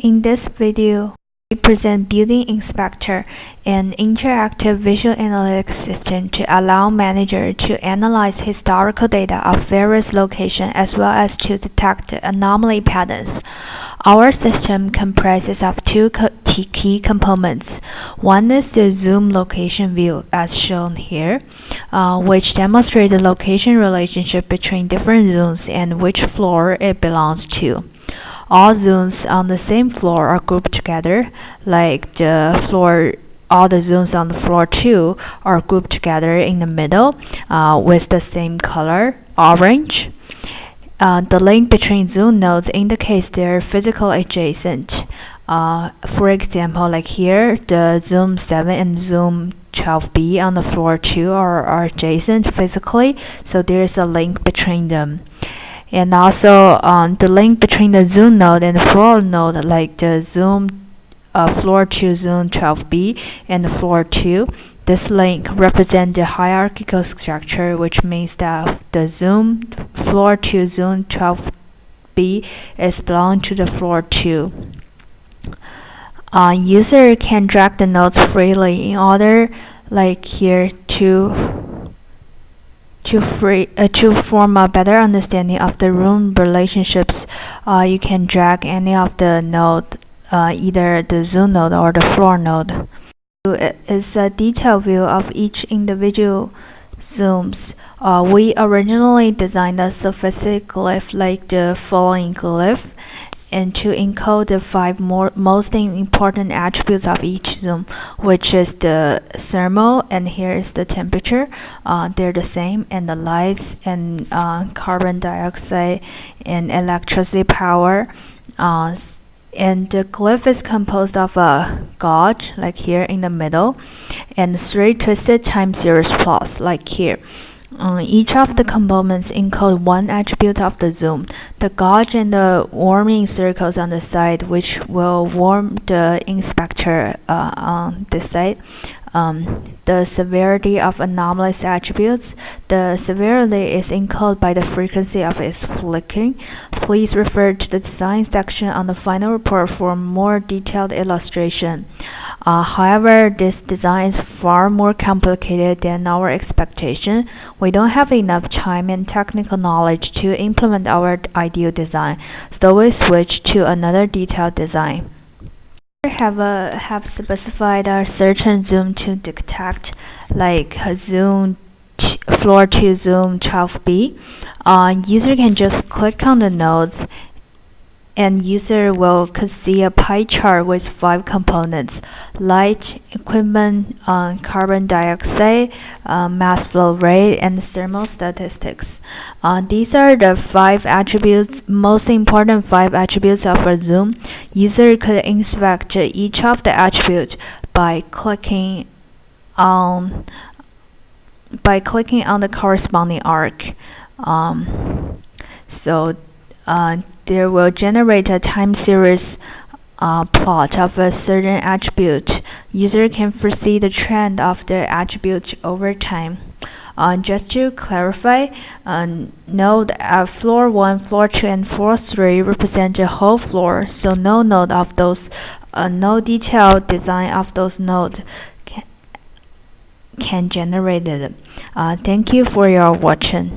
In this video, we present Building Inspector, an interactive visual analytics system to allow manager to analyze historical data of various locations as well as to detect anomaly patterns. Our system comprises of two key components. One is the zoom location view as shown here, which demonstrates the location relationship between different zones and which floor it belongs to. All zones on the same floor are grouped together, like all the zones on the floor 2 are grouped together in the middle with the same color, orange. The link between zone nodes indicates their physical adjacent. For example, like here, the zoom 7 and zoom 12B on the floor 2 are adjacent physically, so there is a link between them. And also the link between the zoom node and the floor node, like the zoom floor 2 zoom 12B and the floor 2. This link represents the hierarchical structure, which means that the zoom floor 2 zoom 12B is belong to the floor 2. User can drag the nodes freely in order, like here, to form a better understanding of the room relationships. You can drag any of the node, either the zoom node or the floor node. It is a detailed view of each individual zooms. We originally designed a sophisticated glyph like the following glyph, and to encode the 5 most important attributes of each zoom, which is the thermal, and here is the temperature. They're the same, and the lights and carbon dioxide and electricity power. And the glyph is composed of a gauge, like here in the middle, and 3 twisted time series plots, like here. Each of the components encode one attribute of the zoom. The gauge and the warming circles on the side, which will warm the inspector on this side. The severity of anomalous attributes. The severity is encoded by the frequency of its flickering. Please refer to the design section on the final report for more detailed illustration. However, this design is far more complicated than our expectation. We don't have enough time and technical knowledge to implement our ideal design, so we switched to another detailed design. Have specified a certain zoom to detect, like zoom floor 2 zoom 12B. User can just click on the nodes, and user could see a pie chart with 5 components: light, equipment, carbon dioxide, mass flow rate, and thermal statistics. These are the 5 attributes, most important 5 attributes of a zoom. User could inspect each of the attributes by clicking on the corresponding arc. There will generate a time series plot of a certain attribute. User can foresee the trend of the attribute over time. Just to clarify, note floor 1, floor 2, and floor 3 represent the whole floor, so no detailed design of those nodes can generate it. Thank you for your watching.